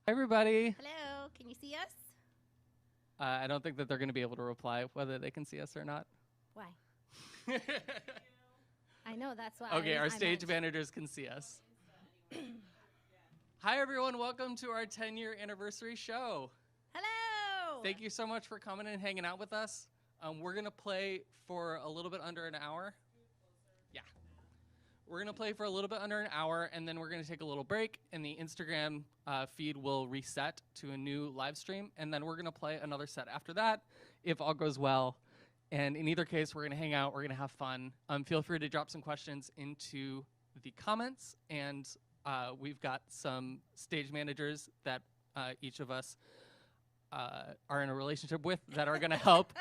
Hi, everybody. Hello, can you see us? I don't think that they're going to be able to reply whether they can see us or not. Why? I know, that's why. Okay, our I stage meant. managers can see us. Hi, everyone. Welcome to our 10-year anniversary show. Hello! Thank you so much for coming and hanging out with us. We're going to play for a little bit under an hour. Yeah. We're going to play for a little bit under an hour, and then we're going to take a little break, and the Instagram feed will reset to a new live stream, and then we're going to play another set after that, if all goes well. And in either case, we're going to hang out. We're going to have fun. Feel free to drop some questions into the comments, and we've got some stage managers that each of us are in a relationship with that are going to help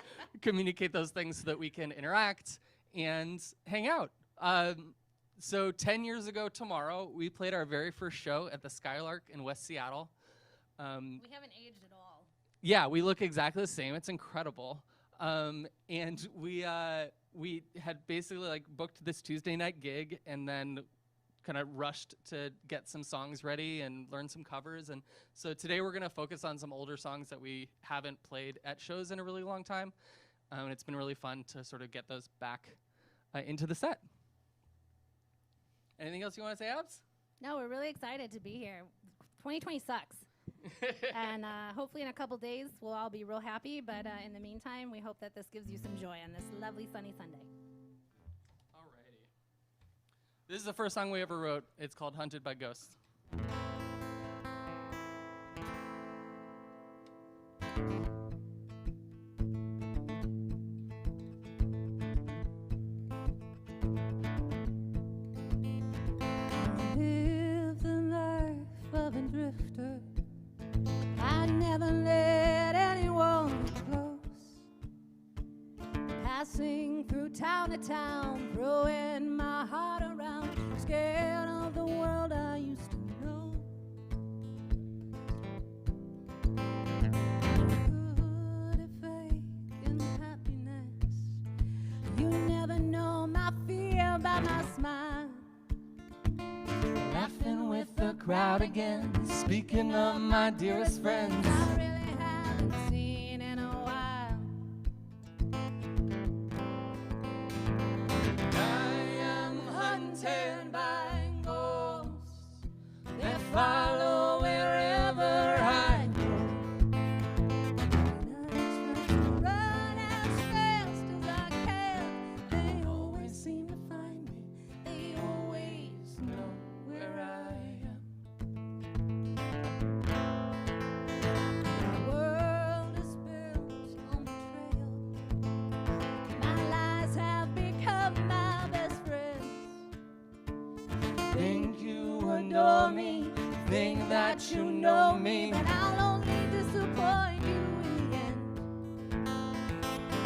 communicate those things so that we can interact and hang out. So 10 years ago tomorrow, we played our very first show at the Skylark in West Seattle. We haven't aged at all. Yeah, we look exactly the same. It's incredible. And we had basically like booked this Tuesday night gig and then kind of rushed to get some songs ready and learn some covers. And so today we're going to focus on some older songs that we haven't played at shows in a really long time. And it's been really fun to sort of get those back into the set. Anything else you want to say, Abs? No, we're really excited to be here. 2020 sucks. And hopefully in a couple days we'll all be real happy. But in the meantime, we hope that this gives you some joy on this lovely sunny Sunday. Alrighty. This is the first song we ever wrote. It's called Hunted by Ghosts. I never let anyone close. Passing through town to town, throwing my heart around, scared of the world I used to know. Good at faking happiness. You never know my fear by my smile. Laughing with the crowd again, speaking of my dearest friends. I really haven't seen in a while. I am hunted by ghosts that follow wherever I go. And I try to run as fast as I can. They always seem to find me. They always know where I am. The world is built on betrayal. My lies have become my best friends. Think you adore me, think that you know me. But I'll only disappoint you in the end.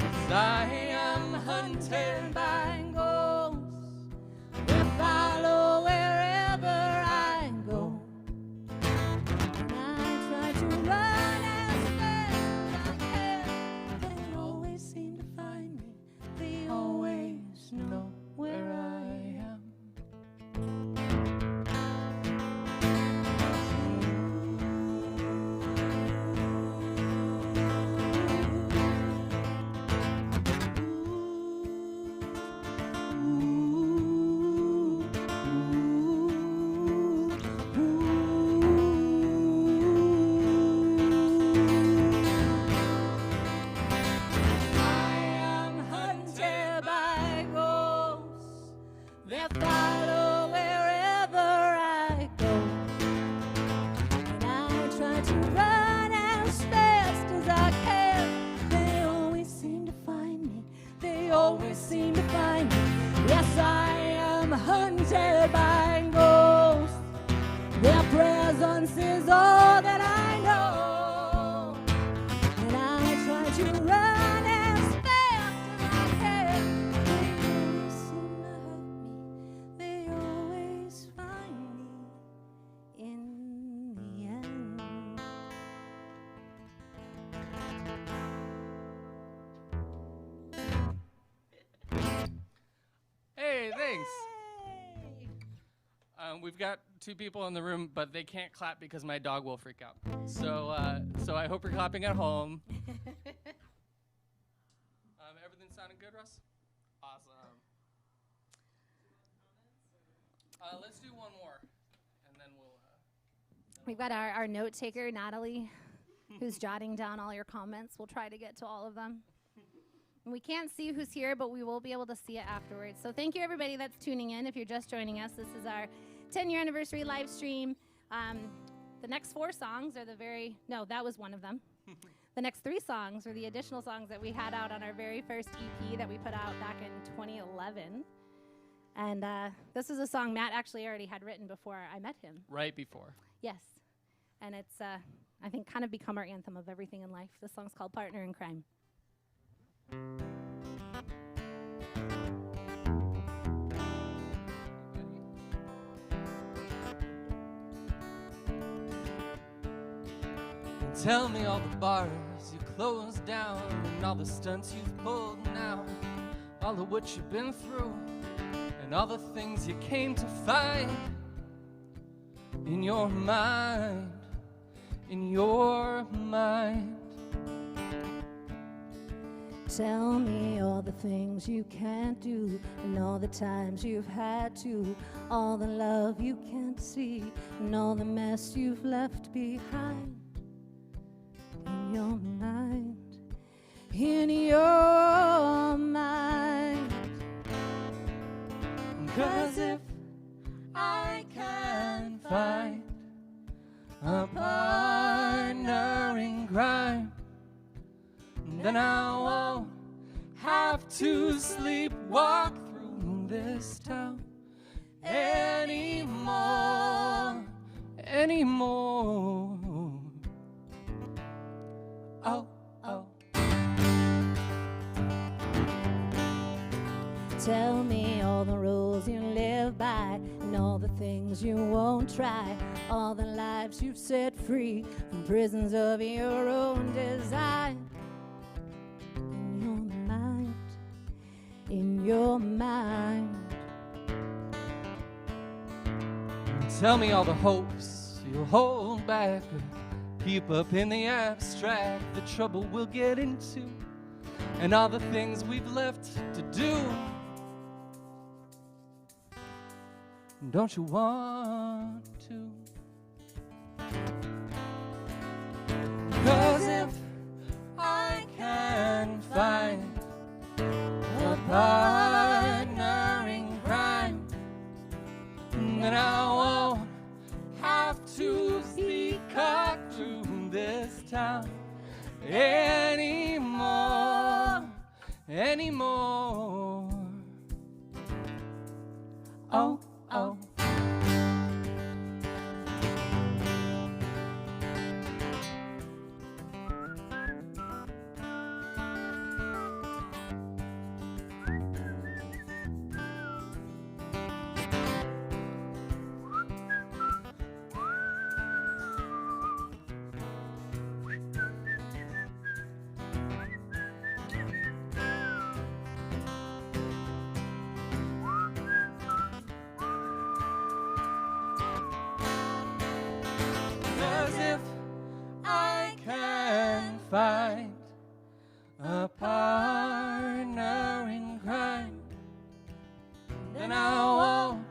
'Cause I am hunted By ghosts that follow wherever I go. And I try to run as fast as I can. They always seem to find me. They always know where I am. I am hunted by ghosts that follow wherever I go. And I try to run as fast as I can. They always seem to find me. They always seem to find me. Yes, I am hunted by ghosts. Their presence is all that I know. And I try to run as fast as I can. They always seem to hurt me. They always find me in the end. Hey, thanks. Hey! We've got 2 people in the room, but they can't clap because my dog will freak out. So I hope you're clapping at home. Everything sounding good, Russ? Awesome. Let's do one more, and then we'll... We've got our note taker, Natalie, who's jotting down all your comments. We'll try to get to all of them. We can't see who's here, but we will be able to see it afterwards. So thank you, everybody that's tuning in. If you're just joining us, this is our 10-year anniversary live stream. The next 4 songs are that was one of them. The next 3 songs are the additional songs that we had out on our very first EP that we put out back in 2011. And this is a song Matt actually already had written before I met him. Right before. Yes. And it's, I think, kind of become our anthem of everything in life. This song's called Partner in Crime. Tell me all the bars you closed down and all the stunts you've pulled now, all of what you've been through and all the things you came to find in your mind, in your mind. Tell me all the things you can't do and all the times you've had to, all the love you can't see and all the mess you've left behind. In your mind, in your mind. 'Cause if I can find a partner in crime, then I won't have to sleepwalk through this town anymore. Oh, oh. Tell me all the rules you live by and all the things you won't try, all the lives you've set free from prisons of your own design. In your mind, in your mind. Tell me all the hopes you hold back, keep up in the abstract, the trouble we'll get into, and all the things we've left to do. Don't you want to? 'Cause if I can find a partner in crime, then I won't have to peacock through this town anymore. Oh, oh. Find a partner in crime, then I won't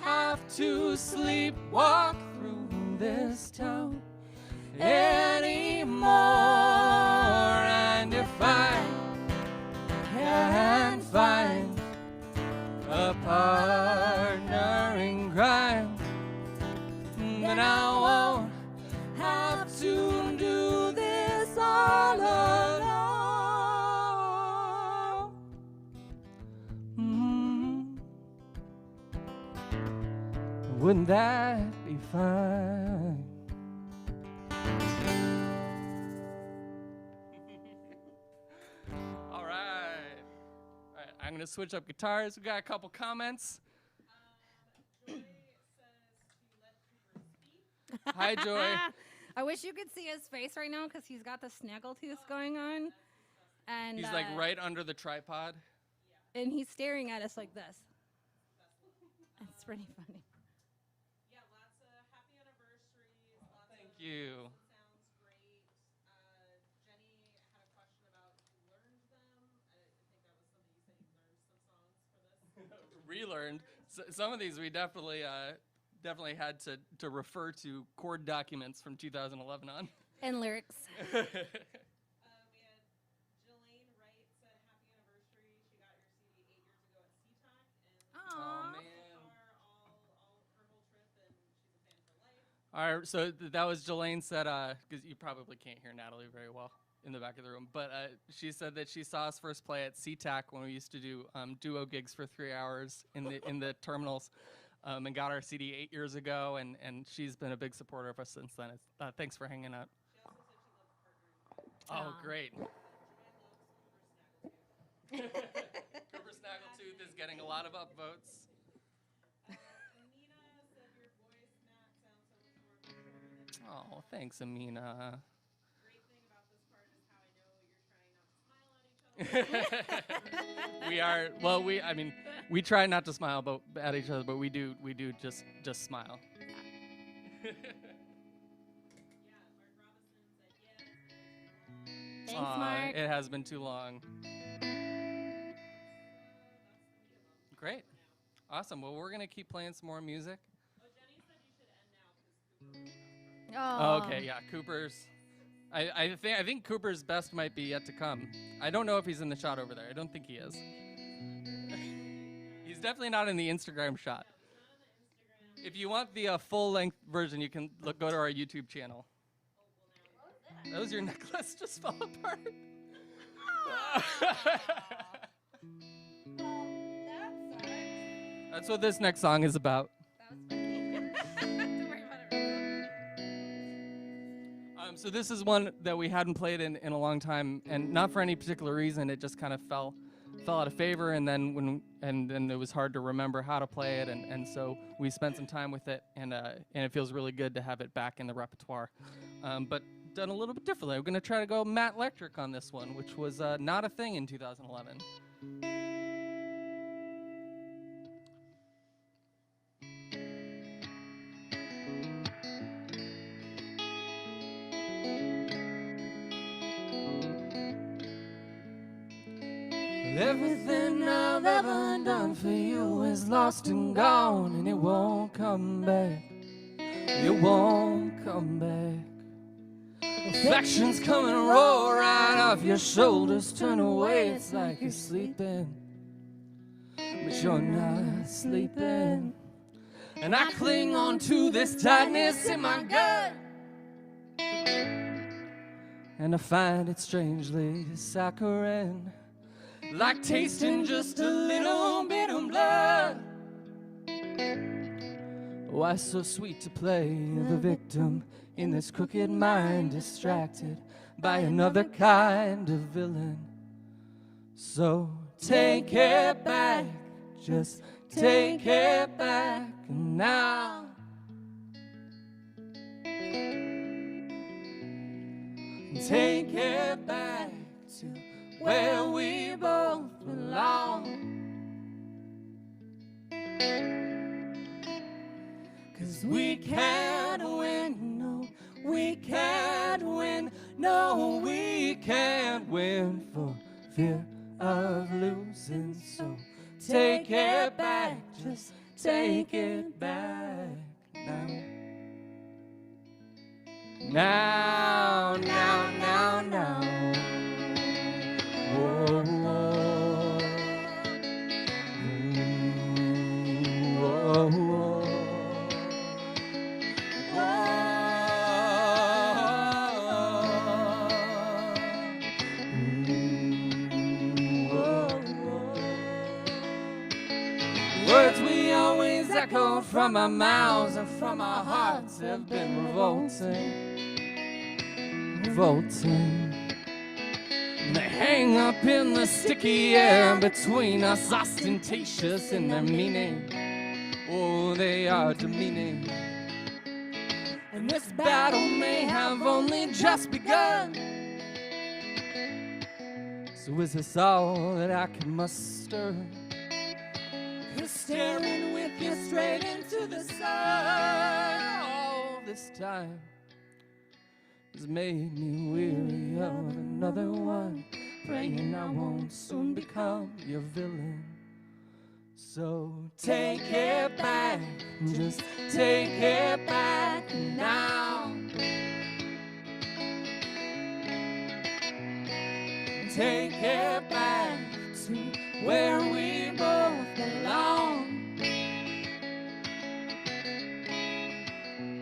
have to sleepwalk through this town anymore. And if I can find a partner in crime, then I won't have to do this all alone. Wouldn't that be fine? All right. I'm going to switch up guitars. We got a couple comments. Joy says he let Cooper speak. Hi, Joy. I wish you could see his face right now because he's got the snaggletooth going on. And He's like right under the tripod. and he's staring at us like this. It's pretty funny. Yeah, last you. Sounds great. Jenny had a question about who learned them. I think that was something you said you learned some songs for this. Relearned. Some of these we definitely had to refer to chord documents from 2011 on. And lyrics. We had Jelaine Wright said happy anniversary. She got your CD 8 years ago at SeaTac, and Oh Aw. man. all her whole trip, and she's a fan for life. All right, so that was Jelaine said, because you probably can't hear Natalie very well in the back of the room, but she said that she saw us first play at SeaTac when we used to do duo gigs for 3 hours in the terminals, and got our CD 8 years ago, and she's been a big supporter of us since then. Thanks for hanging out. She also said she loves partnering. Oh, Aw. great. Joanne loves Cooper Snaggletooth. Cooper Snaggletooth is getting a lot of upvotes. Amina said your voice, Matt, sounds so much more mature than Oh, thanks, Amina. Great thing about this part is how I know you're trying not to smile at each other. We are, well, we try not to smile at each other, but we do just smile. Yeah, Mark Robinson said yes. Thanks, Aw, Mark. It has been too long. Great. Awesome. Well, we're going to keep playing some more music. Oh, Jenny said you should end now because Oh. Okay, yeah, Cooper's. I think Cooper's best might be yet to come. I don't know if he's in the shot over there. I don't think he is. He's definitely not in the Instagram shot. If you want the full-length version, you can go to our YouTube channel. That was your necklace just fell apart. That's what this next song is about. So this is one that we hadn't played in a long time, and not for any particular reason. It just kind of fell out of favor, and then then it was hard to remember how to play it, and so we spent some time with it, and it feels really good to have it back in the repertoire, but done a little bit differently. We're gonna try to go Matt Electric on this one, which was not a thing in 2011. Everything I've ever done for you is lost and gone, and it won't come back. It won't come back. Affection's coming and roll right off your shoulders. Turn away, it's like you're sleeping, but you're not sleeping. And I cling on to this tightness in my gut, and I find it strangely saccharine, like tasting just a little bit of blood. Why so sweet to play the victim in this crooked mind, distracted by another kind of villain. So take it back, just take it back now. Take it back to where we both belong. 'Cause we can't win, no, we can't win, no, we can't win for fear of losing. So take it back, just take it back now. Now, now, now, now. Whoa, whoa. Whoa, whoa. Words we always echoed from our mouths and from our hearts have been revolting. They hang up in the sticky air between us, ostentatious in their meaning. Oh, they are demeaning. And this battle may have only just begun. So is this all that I can muster? You're staring with you straight into the sun all this time. has made me weary of another one, praying I won't soon become your villain. So take it back, just take it back now. Take it back to where we both belong.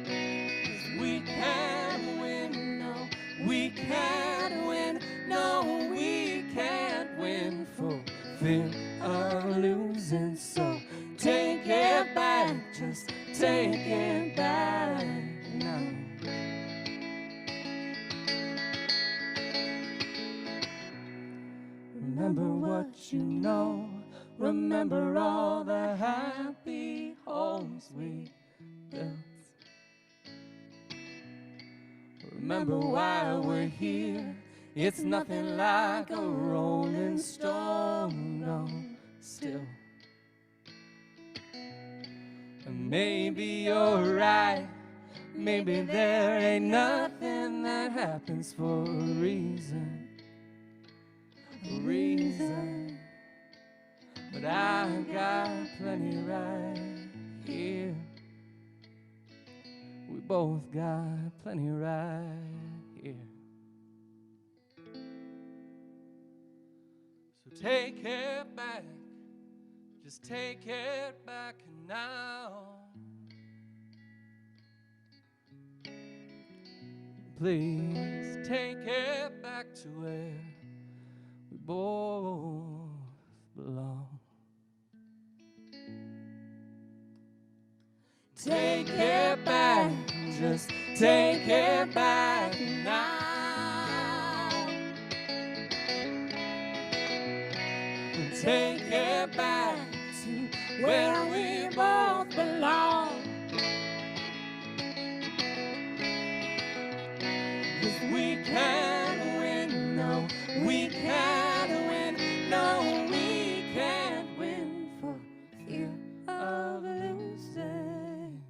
'Cause we can't win, no, we can't win, no, we can't win for fear of losing. So take it back, just take it back now. Remember what you know, remember all the happy homes we built. Remember why we're here, it's nothing like a rolling stone, no, still. And maybe you're right, maybe there ain't nothing that happens for a reason. But I got plenty right here. We both got plenty right here. So take it back, just take it back now. Please take it back to where we both belong. Take it back, just take it back now. Take it back to where we both belong. 'Cause we can't win, no, we can't win, no, we can't win for fear of losing.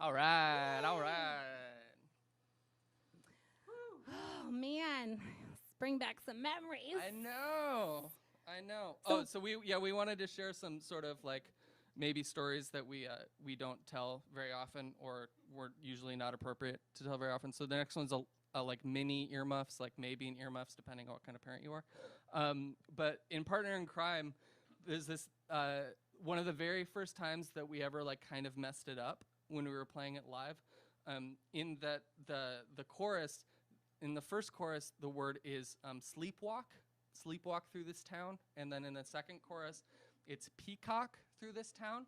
All right, all right. Oh man, let's bring back some memories. I know. Oh, so we wanted to share some sort of like maybe stories that we don't tell very often, or were usually not appropriate to tell very often. So the next one's a like mini earmuffs, like maybe an earmuffs depending on what kind of parent you are. But in Partner in Crime, there's this one of the very first times that we ever like kind of messed it up when we were playing it live. In that the chorus, in the first chorus, the word is sleepwalk through this town, and then in the second chorus, it's peacock through this town.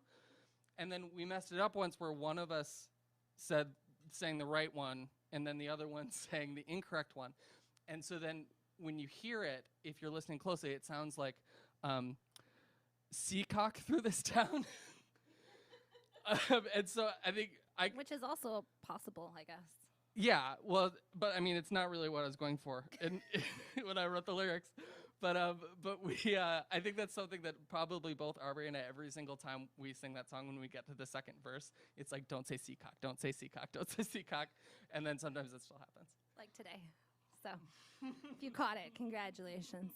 And then we messed it up once where one of us sang the right one, and then the other one sang the incorrect one. And so then when you hear it, if you're listening closely, it sounds like seacock through this town. And so I think Which is also possible, I guess. yeah, well, but I mean, it's not really what I was going for when I wrote the lyrics. But we, I think that's something that probably both Aubrey and I, every single time we sing that song, when we get to the second verse, it's like, don't say seacock, don't say seacock, don't say seacock. And then sometimes it still happens. Like today. So if you caught it, congratulations.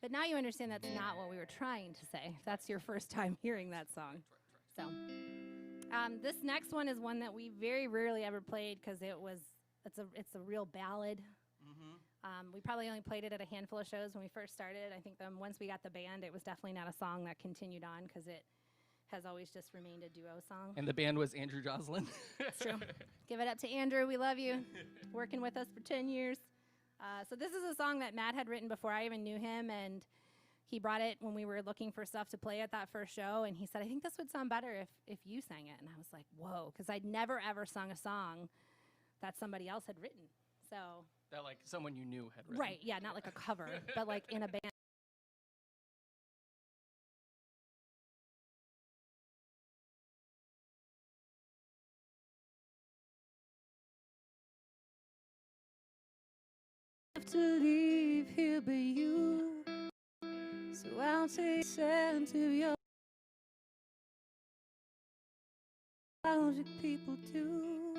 But now you understand that's not what we were trying to say. If that's your first time hearing that song. So this next one is one that we very rarely ever played because it's a real ballad. We probably only played it at a handful of shows when we first started. I think once we got the band, it was definitely not a song that continued on because it has always just remained a duo song. And the band was Andrew Joslin. It's true. Give it up to Andrew. We love you. Working with us for 10 years. So this is a song that Matt had written before I even knew him, and he brought it when we were looking for stuff to play at that first show, and he said, I think this would sound better if you sang it. And I was like, whoa, because I'd never, ever sung a song that somebody else had written. So That like someone you knew had written. right, yeah, not like a cover, but like in a band. To leave here but you, so I'll take sand to your nostalgic people do.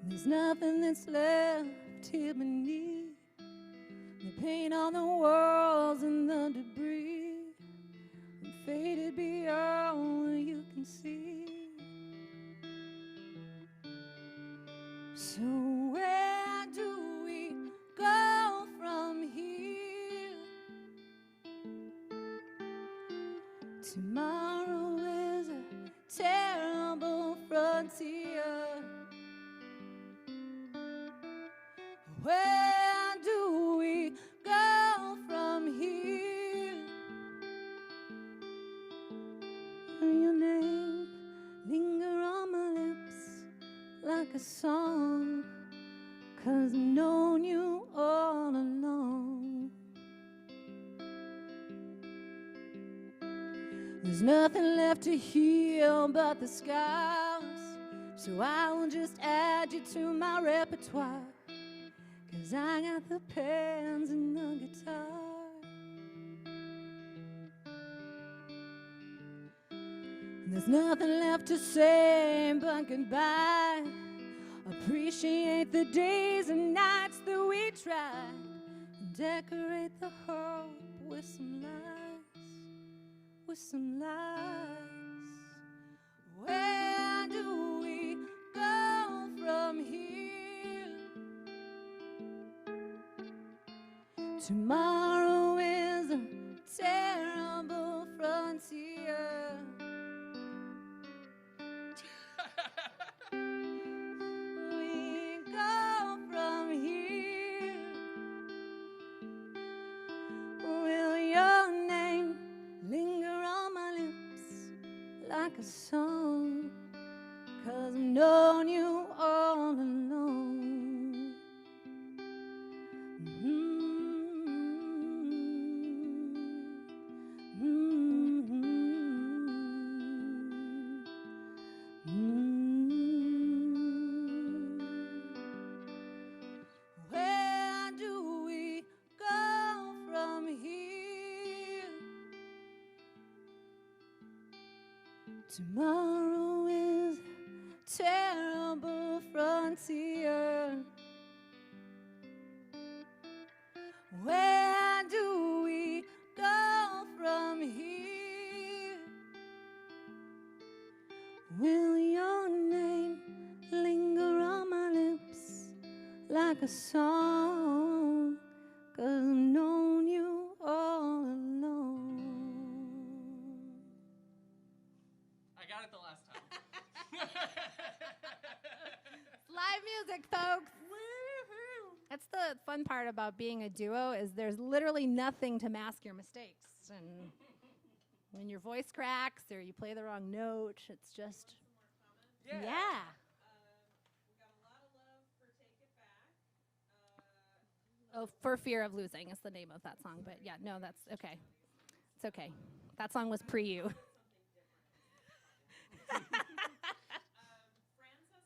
There's nothing that's left here beneath the paint on the walls and the debris, and faded beyond what you can see. So where do we go from here? Tomorrow is a terrible frontier. Where do we go from here? Will your name linger on my lips like a song? 'Cause I've known you all along. There's nothing left to heal but the scars, so I will just add you to my repertoire. 'Cause I got the pens and the guitar. There's nothing left to say but goodbye. Appreciate the days and nights that we tried, and decorate the hope with some lies, with some lies. Where do we go from here? Tomorrow is a terrible frontier. We go from here. Will your name linger on my lips like a song? 'Cause I've known you all along. Where do we go from here? Tomorrow is a terrible frontier. Where do we go from here? Will your name linger on my lips like a song? 'Cause I've known you all along. I got it the last time. Live music, folks. That's the fun part about being a duo is there's literally nothing to mask your mistakes. And when your voice cracks or you play the wrong note, it's just Yeah. We got a lot of love for Take It Back. Oh, For Fear of Losing is the name of that song. But yeah, no, that's okay. It's okay. That song was pre-you. Fran says hi. Fran Sharp says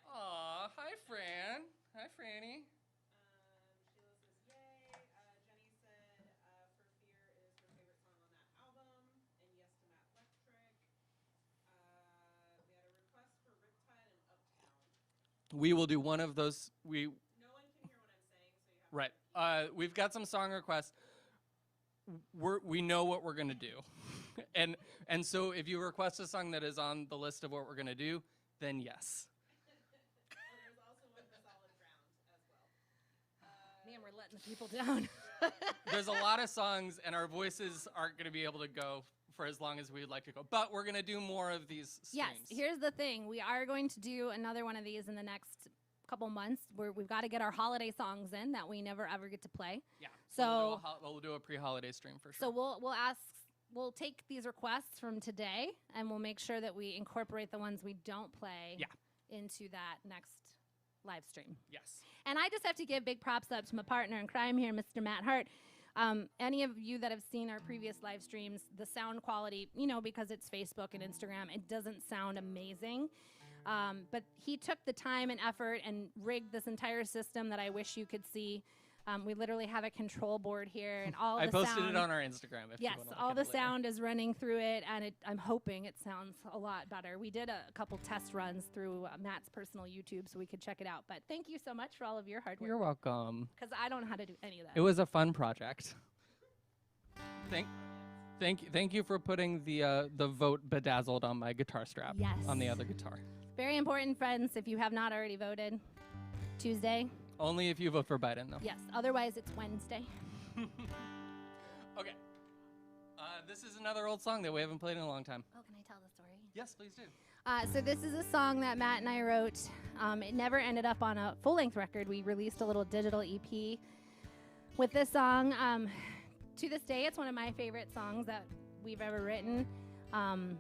hi. Aw, hi, Fran. Hi, Franny. Sheila says yay. Jenny said For Fear is her favorite song on that album. And yes to Matt Electric. We had a request for Riptide and Uptown. We will do one of those. No one can hear what I'm saying, so you have Right. We've got some song requests. We know what we're gonna do, and so if you request a song that is on the list of what we're gonna do, then yes. there's also one for Solid Ground as well. Man, we're letting the people down. There's a lot of songs, and our voices aren't gonna be able to go for as long as we would like to go. But we're gonna do more of these Yes, streams. here's the thing. We are going to do another one of these in the next couple months where we've got to get our holiday songs in that we never ever get to play. Yeah. So we'll do a pre-holiday stream for sure. so we'll take these requests from today and we'll make sure that we incorporate the ones we don't play into that next live stream. Yes. And I just have to give big props up to my partner in crime here, Mr. Matt Hart. Any of you that have seen our previous live streams, the sound quality, because it's Facebook and Instagram, it doesn't sound amazing. But he took the time and effort and rigged this entire system that I wish you could see. We literally have a control board here, and all I the posted sound. it on our Instagram. If Yes, you wanna look all at the it later. sound is running through it, and I'm hoping it sounds a lot better. We did a couple test runs through Matt's personal YouTube, so we could check it out. But thank you so much for all of your hard work. You're welcome. Because I don't know how to do any of that. It was a fun project. Thank you for putting the vote bedazzled on my guitar strap. Yes. On the other guitar. Very important, friends, if you have not already voted. Tuesday. Only if you vote for Biden, though. Yes. Otherwise, it's Wednesday. Okay. This is another old song that we haven't played in a long time. Oh, can I tell the story? Yes, please do. So this is a song that Matt and I wrote. It never ended up on a full-length record. We released a little digital EP with this song. To this day, it's one of my favorite songs that we've ever written. And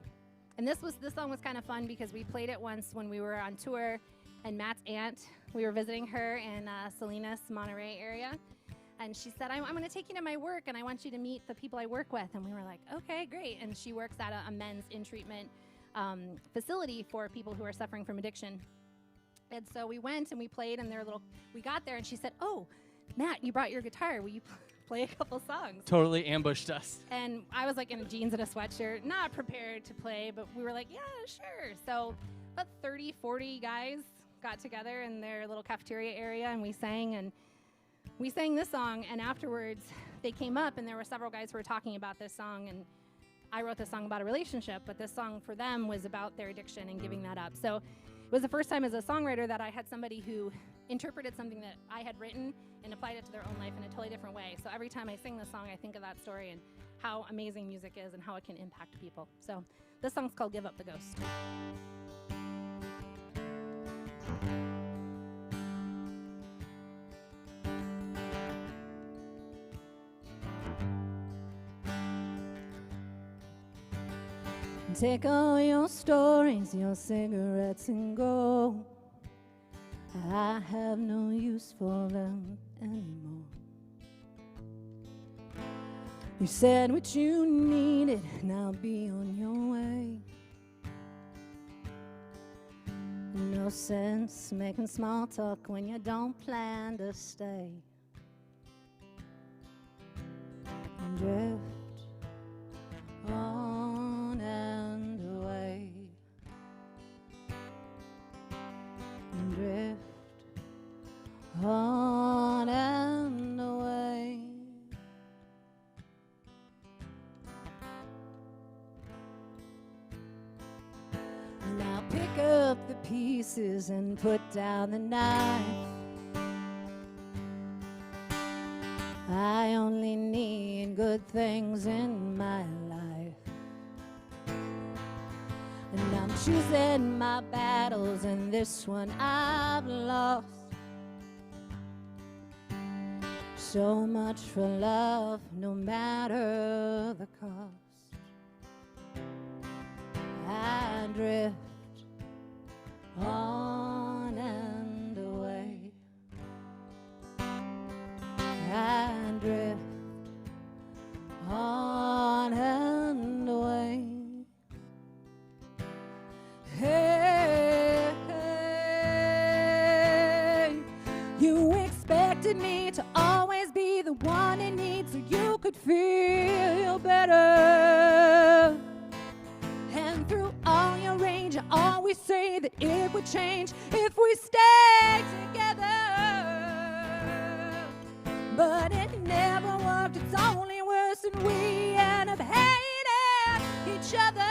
this song was kind of fun because we played it once when we were on tour, and Matt's aunt, we were visiting her in Salinas, Monterey area. And she said, I'm going to take you to my work, and I want you to meet the people I work with. And we were like, okay, great. And she works at a men's in-treatment facility for people who are suffering from addiction. And so we went and we played, and we got there, and she said, oh, Matt, you brought your guitar. Will you play a couple songs? Totally ambushed us. And I was like in jeans and a sweatshirt, not prepared to play, but we were like, yeah, sure. So about 30, 40 guys got together in their little cafeteria area, and we sang this song. And afterwards, they came up, and there were several guys who were talking about this song. And I wrote this song about a relationship, but this song for them was about their addiction and giving that up. So it was the first time as a songwriter that I had somebody who interpreted something that I had written and applied it to their own life in a totally different way. So every time I sing this song, I think of that story and how amazing music is and how it can impact people. So this song's called Give Up the Ghost. Take all your stories, your cigarettes, and go. I have no use for them anymore. You said what you needed, now be on your way. No sense making small talk when you don't plan to stay. Drift on and away. Drift on and away. Now pick up the pieces and put down the knife. I only need good things in my life. And I'm choosing my battles, and this one I've lost. So much for love, no matter the cost. I drift on and away. I drift on and away. Hey, you expected me to always be the one in need so you could feel better. And through all your range, I always say that it would change if we stayed together. But it never worked, it's only worse, and we end up hating each other.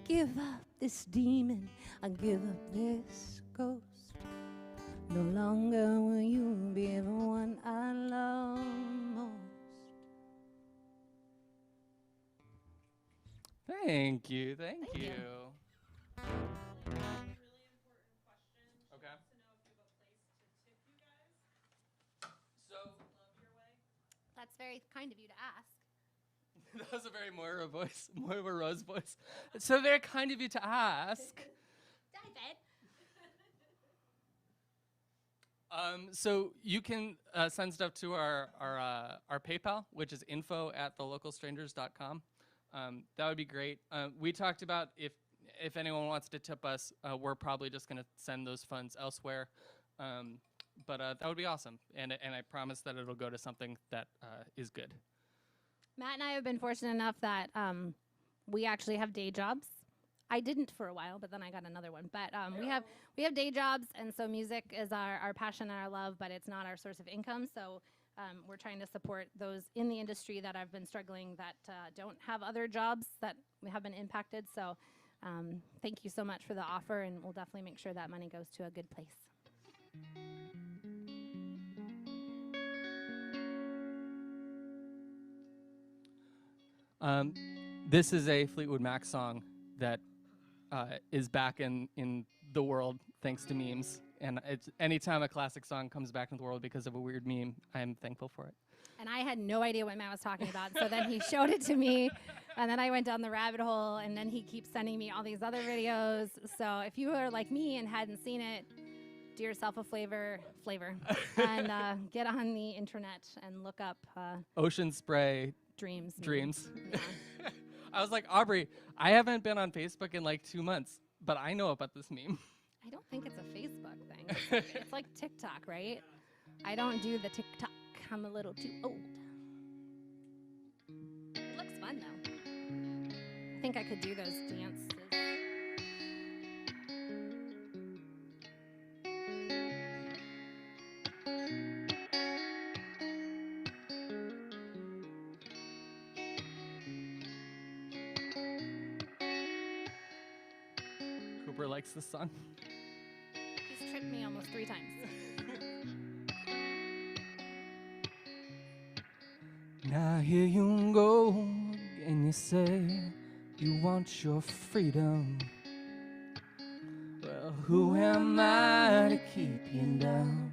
Give up this demon, I give up this ghost. No longer will you be the one I love most. Thank you. Thank Thank you. you. Really important question. She Okay. wants to know if you have a place to tip you guys. So Love your way. That's very kind of you to ask. that was a very Moira voice, Moira Rose voice. It's so very kind of you to ask. David. So you can send stuff to our PayPal, which is info@thelocalstrangers.com. That would be great. We talked about if anyone wants to tip us, we're probably just going to send those funds elsewhere. But that would be awesome, and I promise that it'll go to something that is good. Matt and I have been fortunate enough that we actually have day jobs. I didn't for a while, but then I got another one. But we have day jobs, and so music is our passion and our love, but it's not our source of income. So we're trying to support those in the industry that have been struggling, that don't have other jobs, that we have been impacted. So thank you so much for the offer, and we'll definitely make sure that money goes to a good place. This is a Fleetwood Mac song that is back in the world thanks to memes. And it's anytime a classic song comes back into the world because of a weird meme, I'm thankful for it. And I had no idea what Matt was talking about. So then he showed it to me, and then I went down the rabbit hole, and then he keeps sending me all these other videos. So if you are like me and hadn't seen it, do yourself a flavor, and get on the internet and look up Ocean Spray Dreams. Yeah. I was like, Aubrey, I haven't been on Facebook in like 2 months, but I know about this meme. I don't think it's a Facebook thing. It's like TikTok, right? I don't do the TikTok. I'm a little too old. It looks fun, though. I think I could do those dances. Cooper likes this song. He's tripped me almost 3 times. Now here you go, and you say you want your freedom. Well, who am I to keep you down?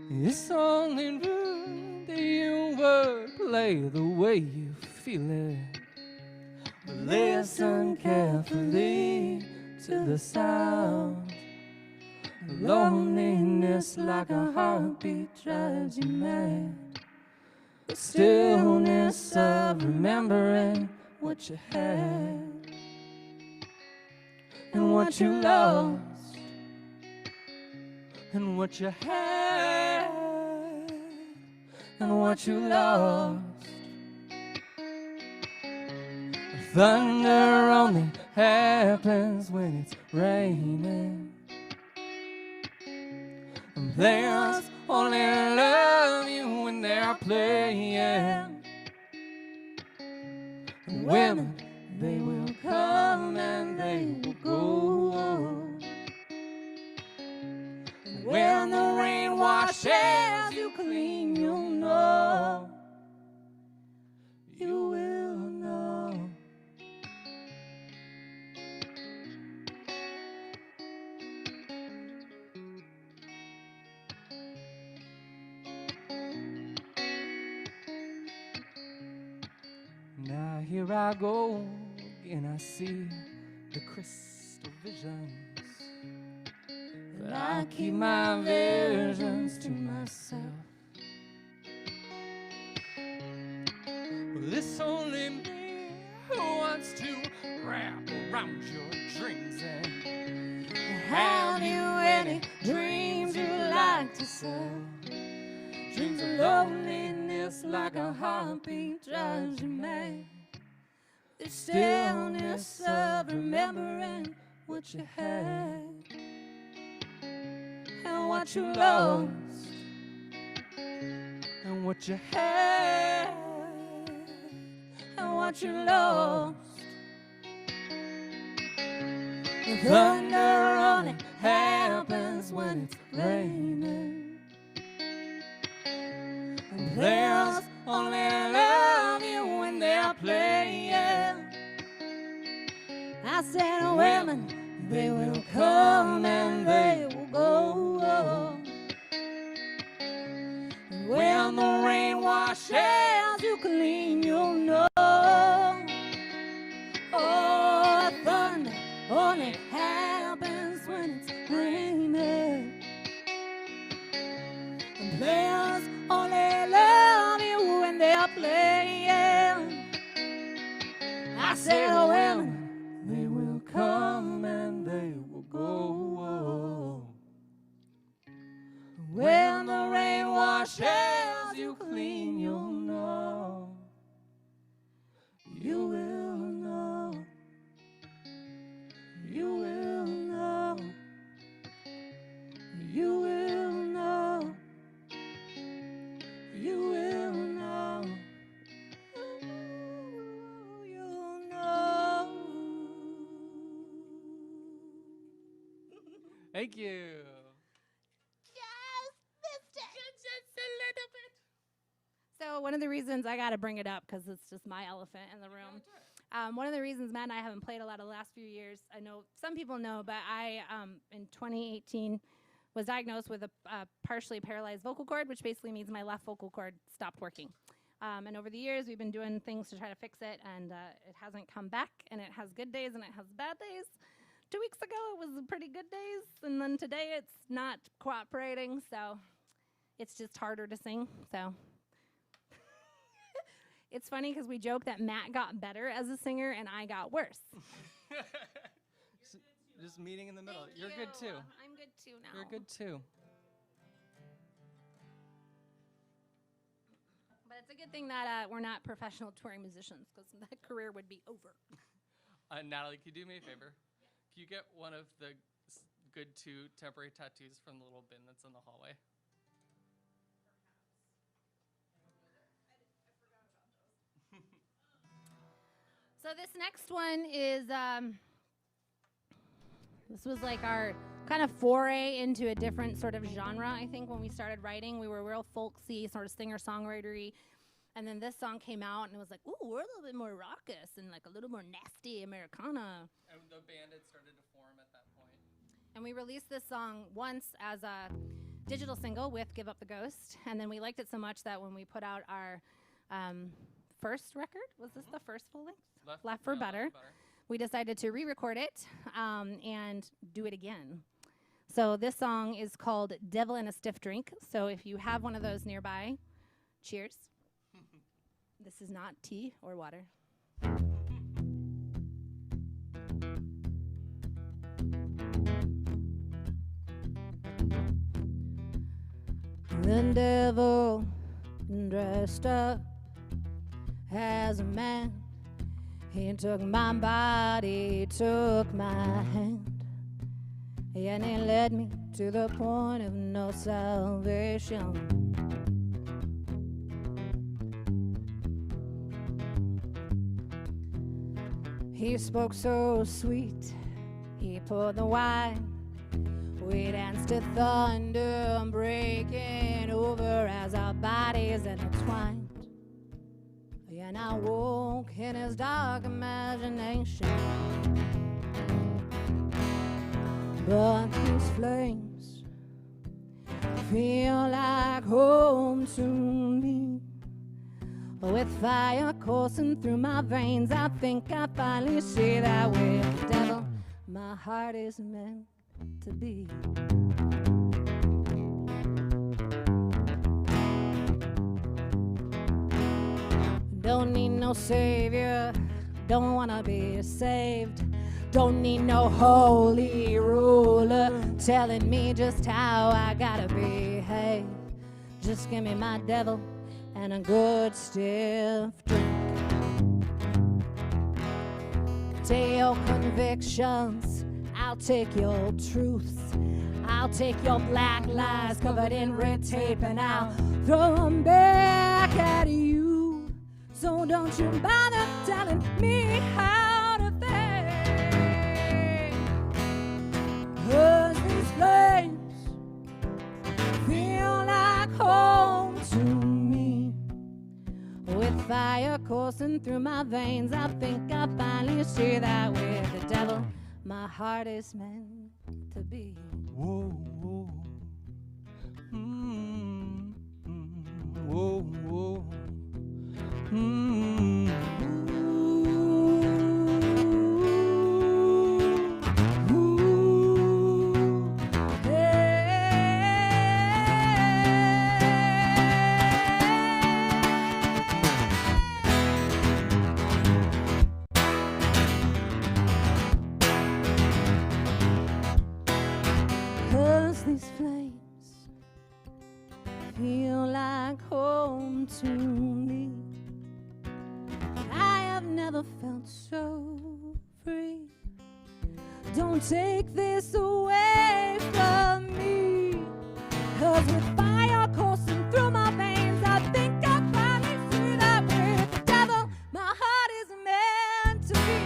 It's only rude that you would play the way you feel it. But listen carefully to the sound. Loneliness like a heartbeat drives you mad. The stillness of remembering what you had and what you lost and what you had and what you lost. Thunder only happens when it's raining. And players only love you when they're playing. And women, they will come and they will go. And when the rain washes you clean, you'll know. You will know. Now here I go again, I see the crystal visions, but I keep my visions to myself. Well, it's only me who wants to wrap around your dreams. And have you any dreams you like to sell? Dreams of loneliness like a heartbeat drives you mad. The stillness of remembering what you had and what you lost and what you had and what you lost. The thunder only happens when it's raining. And players only love you I said, women, they will come and they will go. When the rain washes you clean, you'll know. Oh, thunder only happens when it's raining. And players only love you when they're playing. I said, women, they will come and they will go. When the rain washes you clean, you'll know. You will know. You will know. You will know. You will know. You'll know. Thank you. So one of the reasons I got to bring it up, because it's just my elephant in the room. One of the reasons Matt and I haven't played a lot of the last few years, I know some people know, but I, in 2018, was diagnosed with a partially paralyzed vocal cord, which basically means my left vocal cord stopped working. And over the years, we've been doing things to try to fix it, and it hasn't come back, and it has good days and it has bad days. 2 weeks ago, it was pretty good days, and then today it's not cooperating, so it's just harder to sing, so. It's funny because we joke that Matt got better as a singer and I got worse. Just meeting in the middle. Thank You're you. good too. I'm good too now. You're good too. But it's a good thing that we're not professional touring musicians, because that career would be over. Natalie, can you do me a favor? Can you get one of the good 2 temporary tattoos from the little bin that's in the hallway? So this next one is, this was like our kind of foray into a different sort of genre. I think when we started writing, we were real folksy, sort of singer-songwritery. And then this song came out, and it was like, ooh, we're a little bit more raucous and like a little more nasty Americana. And the band had started to form at that point. And we released this song once as a digital single with Give Up the Ghost. And then we liked it so much that when we put out our first record, was this the first full length? Left for Better. We decided to re-record it and do it again. So this song is called Devil in a Stiff Drink. So if you have one of those nearby, cheers. This is not tea or water. The devil dressed up as a man. He took my body, took my hand, and he led me to the point of no salvation. He spoke so sweet, he poured the wine. We danced to thunder, breaking over as our bodies intertwined. And I woke in his dark imagination. But these flames feel like home to me. With fire coursing through my veins, I think I finally see that with the devil my heart is meant to be. Don't need no savior, don't wanna be saved. Don't need no holy ruler telling me just how I gotta behave. Just give me my devil and a good stiff drink. Take your convictions, I'll take your truths. I'll take your black lies covered in red tape and I'll throw them back at you. So don't you bother telling me how to think. 'Cause these flames feel like home to me. With fire coursing through my veins, I think I finally see that with the devil my heart is meant to be. Whoa, whoa. Mm, mm, whoa, whoa. Mm. Ooh, cause these flames feel like home to me. I have never felt so free. Don't take this away from me, cause with fire coursing through my veins, I think I finally see that with the devil my heart is meant to be.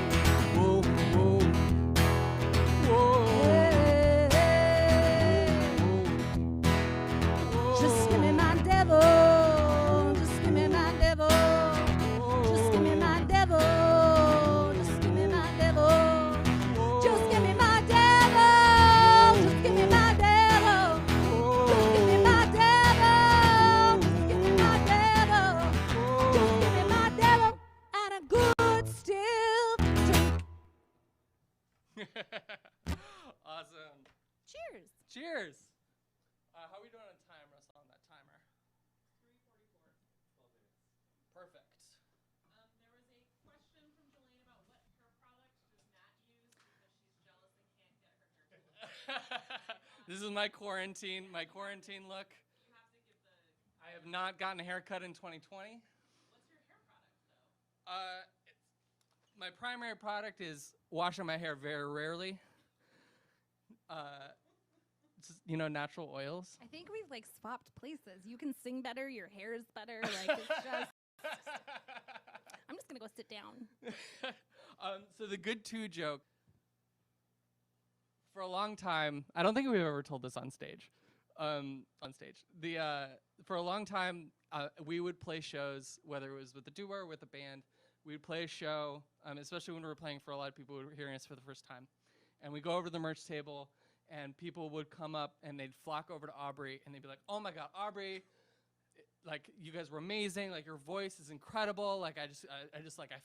Whoa, whoa. Whoa. Just give me my devil. Just give me my devil. Just give me my devil. Just give me my devil. Just give me my devil. Just give me my devil. Just give me my devil. Just give me my devil. Just give me my devil and a good still drink. Awesome. Cheers. Cheers. How are we doing on time, Russell, on that timer? 3:44. Perfect. There was a question from Jelaine about what hair product does Matt use because she's jealous and can't get her hair tool. This is my quarantine look. You have to give the. I have not gotten a haircut in 2020. What's your hair product though? My primary product is washing my hair very rarely. Just, natural oils. I think we've like swapped places. You can sing better, your hair is better. Like it's just I'm just gonna go sit down. So the good two joke. For a long time, I don't think we've ever told this on stage. For a long time, we would play shows, whether it was with the duo or with a band. We'd play a show, especially when we were playing for a lot of people who were hearing us for the first time. And we'd go over to the merch table, and people would come up, and they'd flock over to Aubrey, and they'd be like, "Oh my God, Aubrey, like you guys were amazing. Like your voice is incredible. Like I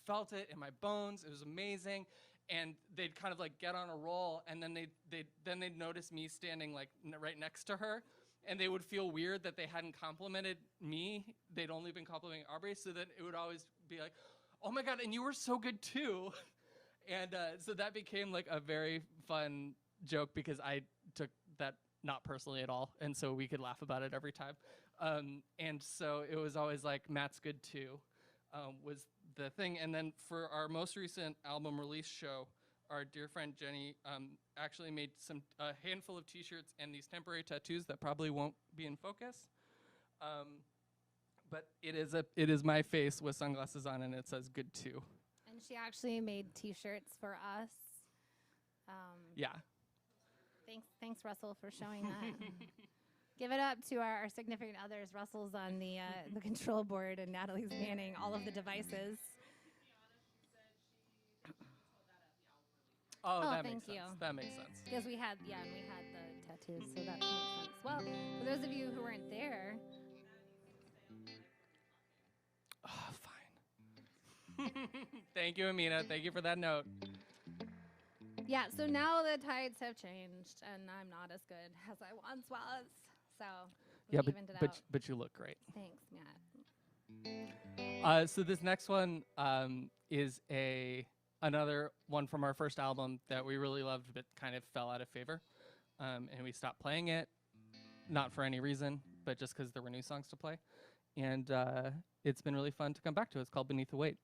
felt it in my bones. It was amazing." And they'd kind of like get on a roll, and then they'd notice me standing like right next to her, and they would feel weird that they hadn't complimented me. They'd only been complimenting Aubrey, so that it would always be like, "Oh my God, and you were so good too." And so that became like a very fun joke because I took that not personally at all, and so we could laugh about it every time. And so it was always like, Matt's good too, was the thing. And then for our most recent album release show, our dear friend Jenny actually made a handful of t-shirts and these temporary tattoos that probably won't be in focus. But it is my face with sunglasses on, and it says good too. And she actually made t-shirts for us. Yeah. Thanks, Russell, for showing that. Give it up to our significant others. Russell's on the control board, and Natalie's manning all of the devices. Oh, Oh, that thank makes sense. you. That makes sense. Because we had the tattoos, so that makes sense. Well, for those of you who weren't there, Oh, fine. Thank you, Amina. Thank you for that note. yeah, so now the tides have changed, and I'm not as good as I once was. So we evened it out. but you look great. Thanks, Matt. So this next one is another one from our first album that we really loved, but kind of fell out of favor, and we stopped playing it, not for any reason, but just because there were new songs to play, and it's been really fun to come back to. It's called Beneath the Weight.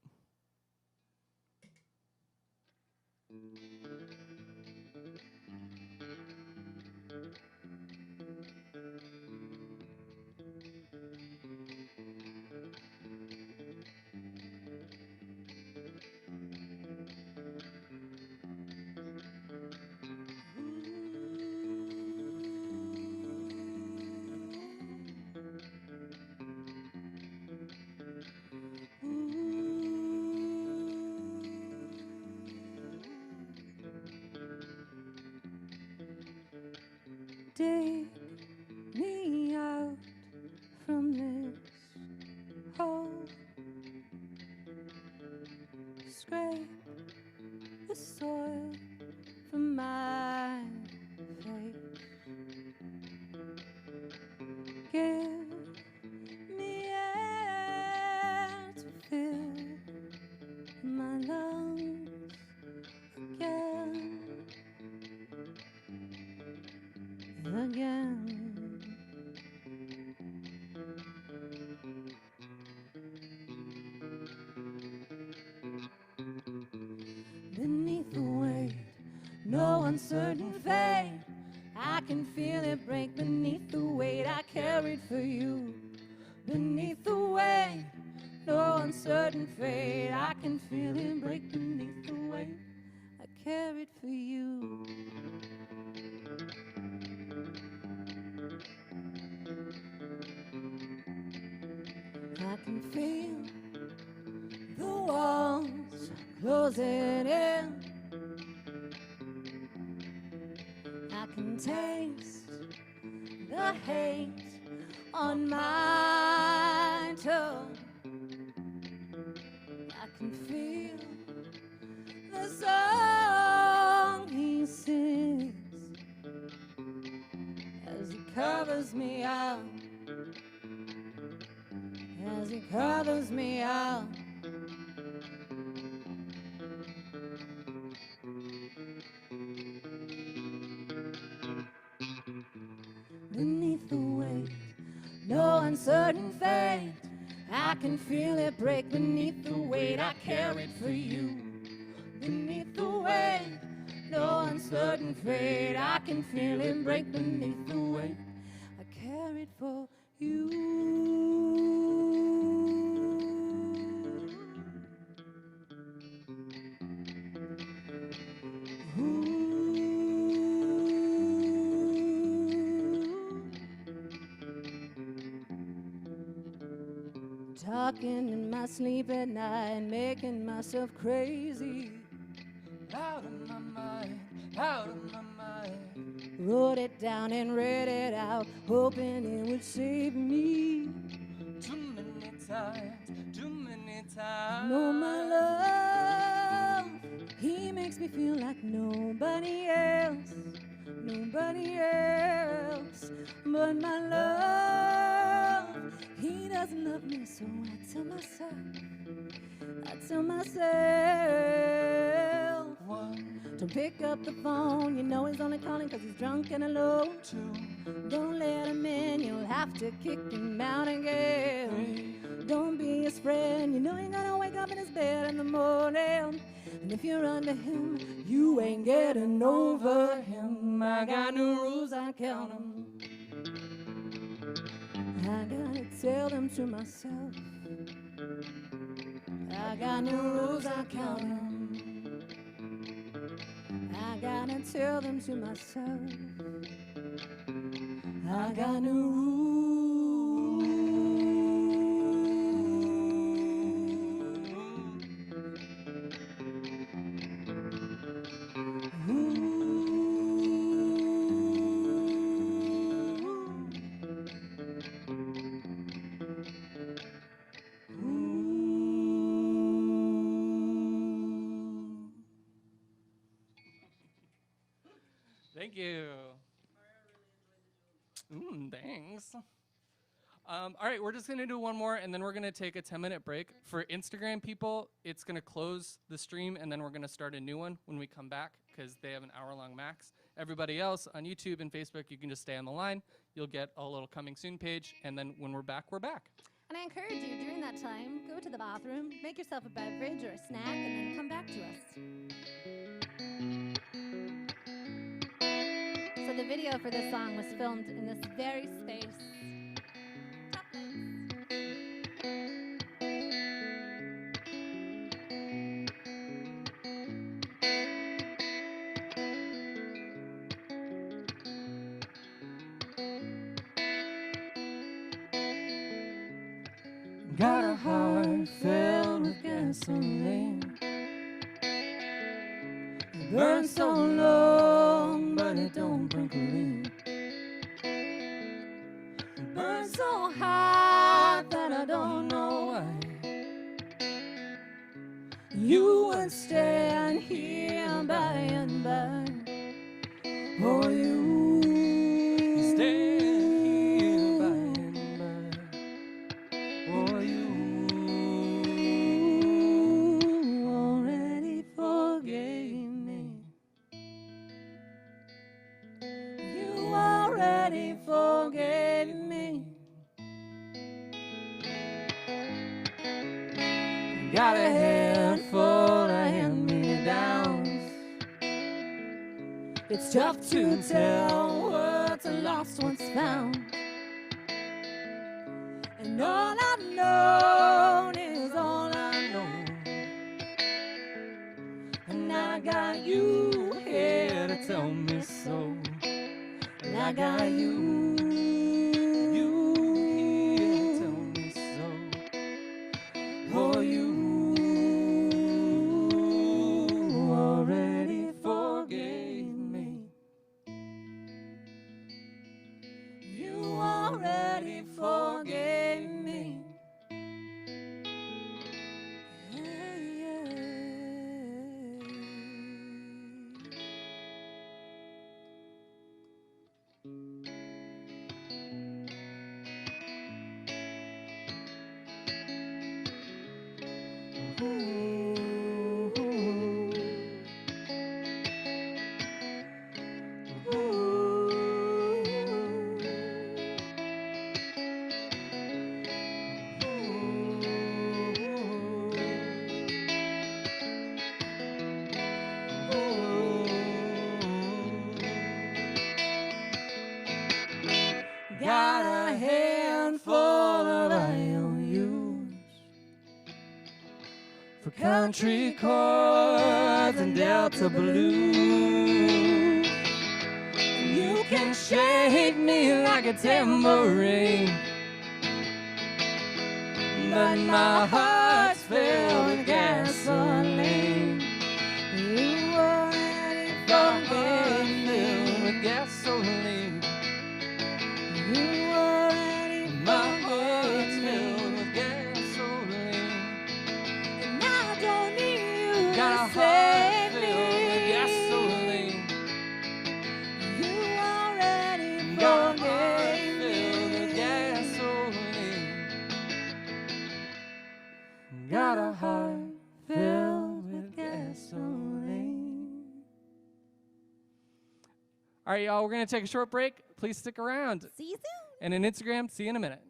dig me out from this hole. Scrape the soil from my face. Give me air to fill my lungs again. Beneath the weight, no uncertain fate, I can feel it break beneath the weight I carried for you. Beneath the weight, no uncertain fate, I can feel it break beneath the weight I carried for you. I can feel the walls closing in. I can taste the hate on my tongue. I can feel the song he sings as he covers me up. As he covers me up. Beneath the weight, no uncertain fate, I can feel it break beneath the weight I carried for you. Beneath the weight, no uncertain fate, I can feel it break beneath the weight I carried for you. Talking in my sleep at night, making myself crazy. Out of my mind, out of my mind. Wrote it down and read it out, hoping it would save me. Too many times, too many times. No, my love, he makes me feel like nobody else, nobody else. But my love, he doesn't love me, so I tell myself, don't pick up the phone, you know he's only calling cause he's drunk and alone. 2, Don't let him in, you'll have to kick him out again. 3. Don't be his friend, you know you're gonna wake up in his bed in the morning. And if you're under him, you ain't getting over him. I got no rules, I count them. I gotta tell them to myself. I got no rules, I count them. I gotta tell them to myself. I got no rules. Thank you. Thanks. All right, we're just gonna do one more, and then we're gonna take a 10-minute break. For Instagram people, it's gonna close the stream, and then we're gonna start a new one when we come back, because they have an hour-long max. Everybody else on YouTube and Facebook, you can just stay on the line. You'll get a little coming soon page, and then when we're back, we're back. And I encourage you, during that time, go to the bathroom, make yourself a beverage or a snack, and then come back to us. So the video for this song was filmed in this very space. Top Got a heart filled with gasoline. It burns so long, but it don't burn clean. burn so hot that I don't know why. You would stand here by and by. Oh, you stand here by and by. Oh, you already forgave me. You already forgave me. Got a head full of hand-me-downs. It's tough to tell what's lost, what's found. And all I've known is all I know. And I got you here to tell me so. And I got you here to tell me so. Oh, you already forgave me. You already forgave me. Yeah, yeah. Got a handful of IOUs for country chords and Delta blues. You can shake me like a tambourine, but my heart's filled with gasoline. You already forgave me with gasoline. You already my heart's filled with gasoline. And I don't need you got a to heart save filled with me. gasoline. You already Got a heart forgave filled with me. gasoline. Got a heart filled with gasoline. All right, y'all, we're going to take a short break. Please stick around. See you soon. And on Instagram, see you in a minute.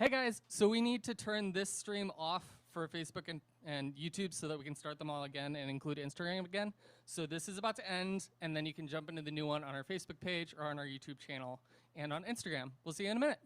Hey guys, so we need to turn this stream off for Facebook and YouTube so that we can start them all again and include Instagram again. So this is about to end, and then you can jump into the new one on our Facebook page or on our YouTube channel and on Instagram. We'll see you in a minute.